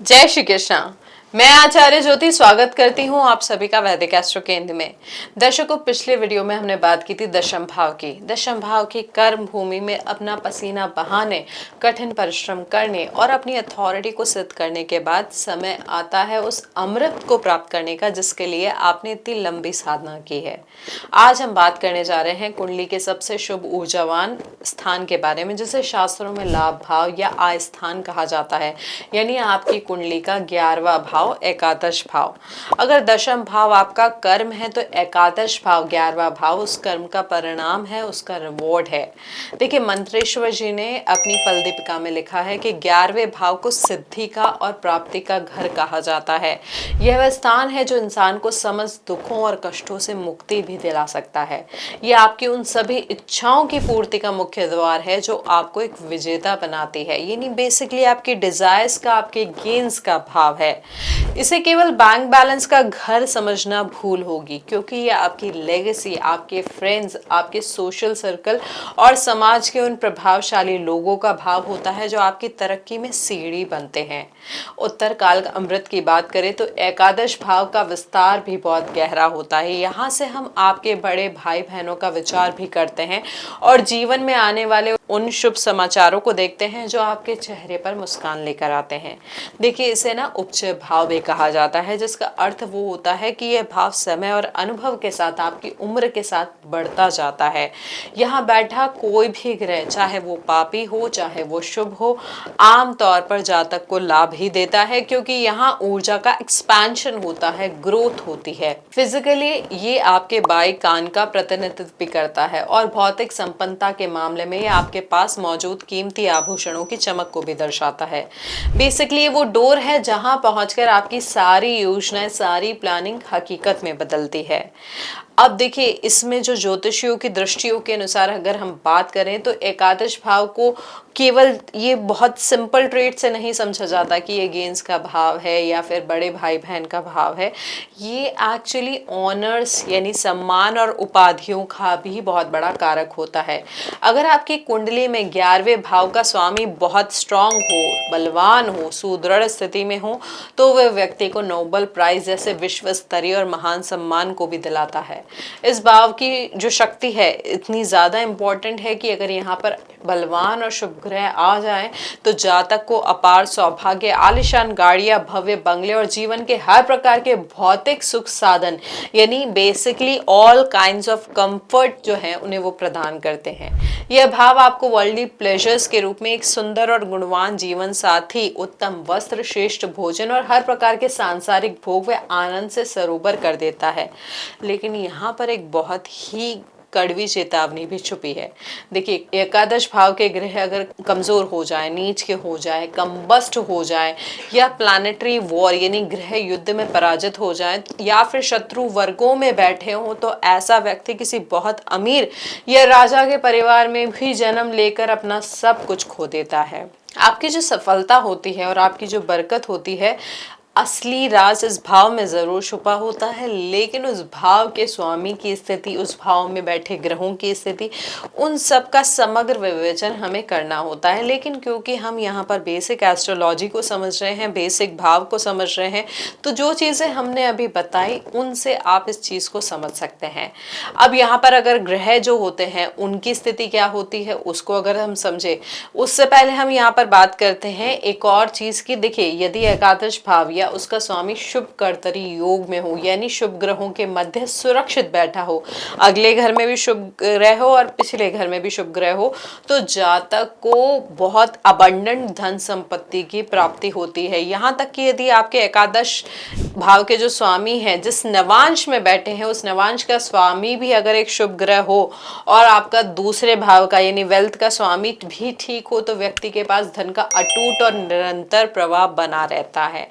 जय श्री कृष्णा। मैं आचार्य ज्योति स्वागत करती हूँ आप सभी का वैदिक एस्ट्रो केंद्र में। दर्शकों, पिछले वीडियो में हमने बात की थी दशम भाव की। दशम भाव की कर्म भूमि में अपना पसीना बहाने, कठिन परिश्रम करने और अपनी अथॉरिटी को सिद्ध करने के बाद समय आता है उस अमृत को प्राप्त करने का जिसके लिए आपने इतनी लंबी साधना की है। आज हम बात करने जा रहे हैं कुंडली के सबसे शुभ ऊर्जावान स्थान के बारे में, जिसे शास्त्रों में लाभ भाव या आय स्थान कहा जाता है, यानी आपकी कुंडली का 11वां भाव, एकादश भाव। अगर दशम भाव आपका कर्म है तो एकादश भाव, 11वां भाव उस कर्म का परिणाम है, उसका रिवॉर्ड है। देखिए, मंत्रेश्वर जी ने अपनी फल दीपिका में लिखा है कि 11वें भाव को सिद्धि का और प्राप्ति का घर कहा जाता है। यह वह स्थान है जो इंसान को समस्त दुखों और कष्टों से मुक्ति भी दिला सकता है। यह आपकी उन सभी इच्छाओं की पूर्ति का मुख्य द्वार है जो आपको एक विजेता बनाती है, यानी बेसिकली आपकी डिजायर्स का, आपके गेन्स का भाव है। इसे केवल बैंक बैलेंस का घर समझना भूल होगी, क्योंकि ये आपकी लेगेसी, आपके फ्रेंड्स, आपके सोशल सर्कल और समाज के उन प्रभावशाली लोगों का भाव होता है जो आपकी तरक्की में सीढ़ी बनते हैं। उत्तर काल अमृत की बात करें तो एकादश भाव का विस्तार भी बहुत गहरा होता है। यहाँ से हम आपके बड़े भाई बहनों का विचार भी करते हैं और जीवन में आने वाले उन शुभ समाचारों को देखते हैं जो आपके चेहरे पर मुस्कान लेकर आते हैं। देखिए, इसे ना उपचय भाव भी कहा जाता है, जिसका अर्थ वो होता है कि यह भाव समय और अनुभव के साथ, आपकी उम्र के साथ बढ़ता जाता है। यहाँ बैठा कोई भी ग्रह, चाहे वो पापी हो चाहे वो शुभ हो, आमतौर पर जातक को लाभ ही देता है, क्योंकि यहाँ ऊर्जा का एक्सपेंशन होता है, ग्रोथ होती है। फिजिकली ये आपके बाएं कान का प्रतिनिधित्व भी करता है और भौतिक संपन्नता के मामले में ये आपके पास मौजूद कीमती आभूषणों की चमक को भी दर्शाता है। बेसिकली ये वो डोर है जहां पहुंचकर आपकी सारी योजनाएं, सारी प्लानिंग हकीकत में बदलती है। अब देखिए, इसमें जो ज्योतिषियों की दृष्टियों के अनुसार अगर हम बात करें तो एकादश भाव को केवल ये बहुत सिंपल ट्रेट से नहीं समझा जाता कि ये गेंस का भाव है या फिर बड़े भाई बहन का भाव है। ये एक्चुअली ऑनर्स यानी सम्मान और उपाधियों का भी बहुत बड़ा कारक होता है। अगर आपकी कुंडली में 11वें भाव का स्वामी बहुत स्ट्रांग हो, बलवान हो, सुदृढ़ स्थिति में हो, तो वह व्यक्ति को नोबेल प्राइज जैसे विश्व स्तरीय और महान सम्मान को भी दिलाता है। इस भाव की जो शक्ति है इतनी ज्यादा इंपॉर्टेंट है कि अगर यहाँ पर बलवान और शुभ ग्रह आ जाएं तो जातक को अपार सौभाग्य, आलिशान गाड़ियां, भव्य बंगले और जीवन के हर प्रकार के भौतिक सुख साधन, यानी basically all kinds of comfort जो है उन्हें वो प्रदान करते हैं। यह भाव आपको वर्ल्डली प्लेजर्स के रूप में एक सुंदर और गुणवान जीवन साथी, उत्तम वस्त्र, श्रेष्ठ भोजन और हर प्रकार के सांसारिक भोग व आनंद से सरोबर कर देता है। लेकिन यहाँ पर एक बहुत ही कड़वी चेतावनी भी छुपी है। देखिए, एकादश भाव के ग्रह अगर कमजोर हो जाए, नीच के हो जाए, कंबस्ट हो जाए या प्लैनेटरी वॉर यानी ग्रह युद्ध में पराजित हो जाए या फिर शत्रु वर्गों में बैठे हो, तो ऐसा व्यक्ति किसी बहुत अमीर या राजा के परिवार में भी जन्म लेकर अपना सब कुछ खो देता है। आपकी जो सफलता होती है और आपकी जो बरकत होती है, असली राज इस भाव में जरूर छुपा होता है, लेकिन उस भाव के स्वामी की स्थिति, उस भाव में बैठे ग्रहों की स्थिति, उन सब का समग्र विवेचन हमें करना होता है। लेकिन क्योंकि हम यहाँ पर बेसिक एस्ट्रोलॉजी को समझ रहे हैं, बेसिक भाव को समझ रहे हैं, तो जो चीजें हमने अभी बताई उनसे आप इस चीज को समझ सकते हैं। अब यहाँ पर अगर ग्रह जो होते हैं उनकी स्थिति क्या होती है उसको अगर हम समझे, उससे पहले हम यहाँ पर बात करते हैं एक और चीज की। देखिए, यदि एकादश भाव या उसका स्वामी शुभ कर्तरी योग में हो, यानी शुभ ग्रहों के मध्य सुरक्षित बैठा हो, अगले घर में भी शुभ ग्रह हो और पिछले घर में भी शुभ ग्रह हो, तो जातक को बहुत अबंडेंट धन संपत्ति की प्राप्ति होती है। यहाँ तक कि यदि आपके एकादश भाव के जो स्वामी हैं, जिस नवांश में बैठे हैं, उस नवांश का स्वामी भी अगर एक शुभ ग्रह हो और आपका दूसरे भाव का यानी वेल्थ का स्वामी भी ठीक हो, तो व्यक्ति के पास धन का अटूट और निरंतर प्रवाह बना रहता है।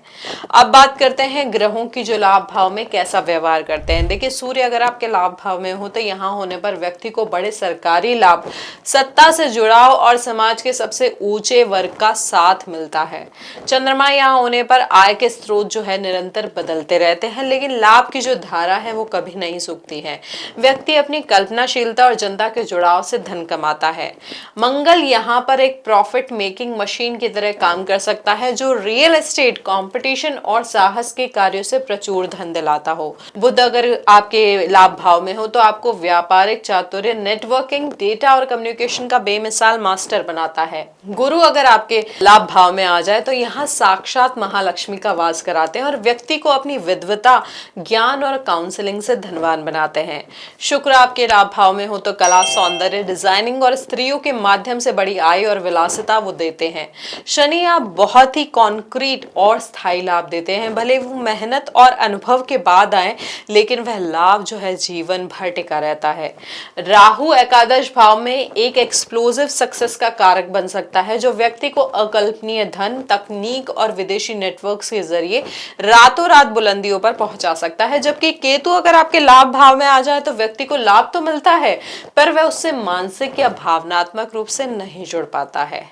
अब बात करते हैं ग्रहों की जो लाभ भाव में कैसा व्यवहार करते हैं। देखिए, सूर्य अगर आपके लाभ भाव में हो तो यहाँ होने पर व्यक्ति को बड़े सरकारी लाभ, सत्ता से जुड़ाव और समाज के सबसे ऊंचे वर्ग का साथ मिलता है। चंद्रमा यहाँ होने पर आय के स्रोत जो है निरंतर बदलते रहते हैं, लेकिन लाभ की जो धारा है वो कभी नहीं सूखती है। व्यक्ति अपनी कल्पनाशीलता और जनता के जुड़ाव से धन कमाता है। मंगल यहाँ पर एक प्रॉफिट मेकिंग मशीन की तरह काम कर सकता है, जो रियल एस्टेट, कंपटीशन और साहस के कार्यों से प्रचुर धन दिलाता हो। बुध अगर आपके लाभ भाव में हो तो आपको व्यापारिक चातुर्य, नेटवर्किंग, डेटा और कम्युनिकेशन का बेमिसाल मास्टर बनाता है। गुरु अगर आपके लाभ भाव में आ जाए तो यहाँ साक्षात महालक्ष्मी का वास कराते हैं और व्यक्ति को अपनी विद्वता, ज्ञान और काउंसलिंग से धनवान बनाते हैं। शुक्र आपके लाभ भाव में हो तो कला, सौंदर्य, डिजाइनिंग और स्त्रियों के माध्यम से बड़ी आय और विलासिता वो देते हैं। शनि आप बहुत ही कॉन्क्रीट और स्थायी लाभ देते हैं, भले वो मेहनत और अनुभव के बाद आए, लेकिन वह लाभ जो है जीवन भर टिका रहता है। राहु एकादश भाव में एक एक्सप्लोसिव सक्सेस का कारक बन सकता है, जो व्यक्ति को अकल्पनीय धन, तकनीक और विदेशी नेटवर्क्स के जरिए रातों रात बुलंदियों पर पहुंचा सकता है। जबकि केतु अगर आपके लाभ भाव में आ जाए तो व्यक्ति को लाभ तो मिलता है, पर वह उससे मानसिक या भावनात्मक रूप से नहीं जुड़ पाता है।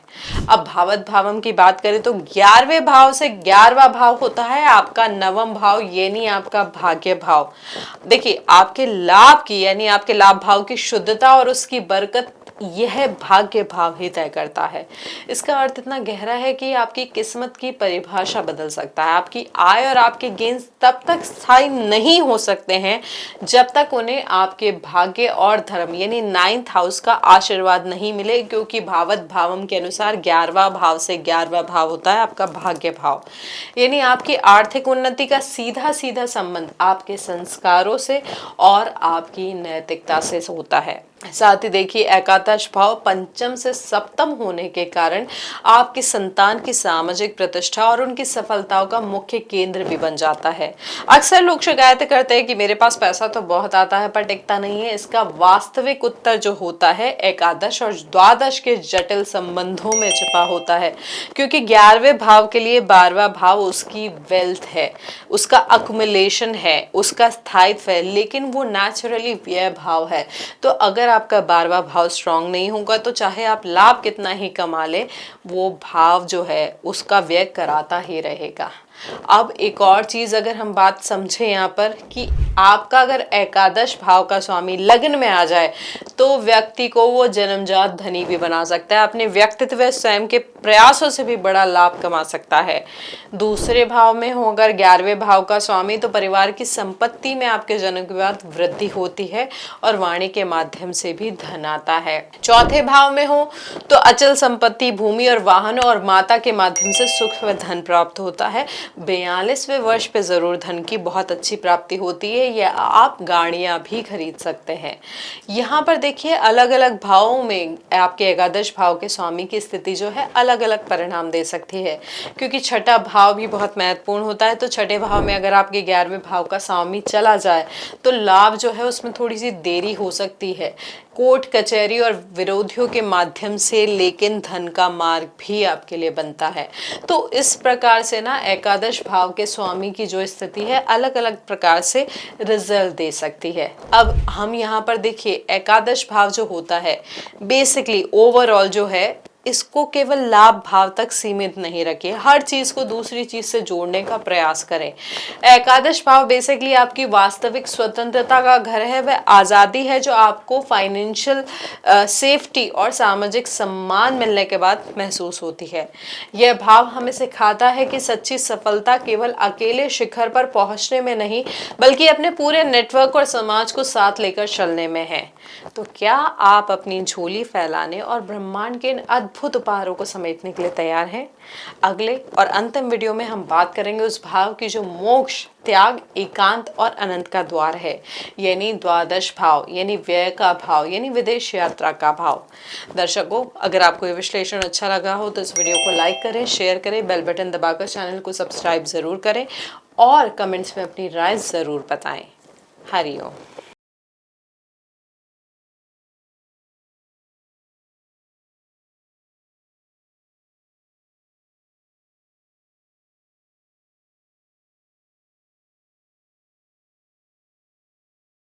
अब भावत भावम की बात करें तो 11वें भाव से 11वां भाव होता है आपका नवम भाव, यानी आपका भाग्य भाव। देखिए, आपके लाभ की यानी आपके लाभ भाव की शुद्धता और उसकी बरकत यह भाग्य भाव ही तय करता है। इसका अर्थ इतना गहरा है कि आपकी किस्मत की परिभाषा बदल सकता है। आपकी आय और आपके गेन तब तक स्थायी नहीं हो सकते हैं जब तक उन्हें आपके भाग्य और धर्म यानी 9th हाउस का आशीर्वाद नहीं मिले, क्योंकि भावत भावम के अनुसार 11वां भाव से 11वां भाव होता है आपका भाग्य भाव। यानी आपकी आर्थिक उन्नति का सीधा सीधा संबंध आपके संस्कारों से और आपकी नैतिकता से होता है। साथ ही देखिए, एकादश भाव पंचम से सप्तम होने के कारण आपकी संतान की सामाजिक प्रतिष्ठा और उनकी सफलताओं का मुख्य केंद्र भी बन जाता है। अक्सर लोग शिकायत करते हैं कि मेरे पास पैसा तो बहुत आता है पर टिकता नहीं है। इसका वास्तविक उत्तर जो होता है एकादश और द्वादश के जटिल संबंधों में छिपा होता है, क्योंकि 11वें भाव के लिए 12वां भाव उसकी वेल्थ है, उसका अक्युमुलेशन है, उसका स्थायित्व है, लेकिन वो नेचुरली व्यय भाव है। तो अगर आपका 12वां भाव स्ट्रांग नहीं होगा तो चाहे आप लाभ कितना ही कमा ले, वो भाव जो है उसका व्यय कराता ही रहेगा। अब एक और चीज अगर हम बात समझे यहाँ पर कि आपका अगर एकादश भाव का स्वामी लग्न में आ जाए तो व्यक्ति को वो जन्मजात धनी भी बना सकता है, अपने व्यक्तित्व स्वयं के प्रयासों से भी बड़ा लाभ कमा सकता है। दूसरे भाव में हो अगर 11वें भाव का स्वामी तो परिवार की संपत्ति में आपके जन्म के बाद वृद्धि होती है और वाणी के माध्यम से भी धन आता है। चौथे भाव में हो तो अचल संपत्ति, भूमि और वाहनों और माता के माध्यम से सुख व धन प्राप्त होता है। 42वें वर्ष पे जरूर धन की बहुत अच्छी प्राप्ति होती है, या आप गाड़ियां भी खरीद सकते हैं। यहाँ पर देखिए, अलग अलग भावों में आपके एकादश भाव के स्वामी की स्थिति जो है अलग अलग परिणाम दे सकती है, क्योंकि छठा भाव भी बहुत महत्वपूर्ण होता है। तो छठे भाव में अगर आपके 11वें भाव का स्वामी चला जाए तो लाभ जो है उसमें थोड़ी सी देरी हो सकती है, कोर्ट कचहरी और विरोधियों के माध्यम से, लेकिन धन का मार्ग भी आपके लिए बनता है। तो इस प्रकार से ना एकादश भाव के स्वामी की जो स्थिति है अलग अलग प्रकार से रिजल्ट दे सकती है। अब हम यहाँ पर देखिए, एकादश भाव जो होता है बेसिकली ओवरऑल जो है इसको केवल लाभ भाव तक सीमित नहीं रखिए, हर चीज को दूसरी चीज से जोड़ने का प्रयास करें। एकादश भाव बेसिकली आपकी वास्तविक स्वतंत्रता का घर है, वह आजादी है जो आपको फाइनेंशियल सेफ्टी और सामाजिक सम्मान मिलने के बाद महसूस होती है। यह भाव हमें सिखाता है कि सच्ची सफलता केवल अकेले शिखर पर पहुंचने में नहीं, बल्कि अपने पूरे नेटवर्क और समाज को साथ लेकर चलने में है। तो क्या आप अपनी झोली फैलाने और ब्रह्मांड के अद्भुत उपहारों को समेटने के लिए तैयार हैं? अगले और अंतिम वीडियो में हम बात करेंगे उस भाव की जो मोक्ष, त्याग, एकांत और अनंत का द्वार है, यानी द्वादश भाव, यानी व्यय का भाव, यानी विदेश यात्रा का भाव। दर्शकों, अगर आपको ये विश्लेषण अच्छा लगा हो तो इस वीडियो को लाइक करें, शेयर करें, बेल बटन दबाकर चैनल को सब्सक्राइब जरूर करें और कमेंट्स में अपनी राय जरूर बताएं। हरिओम।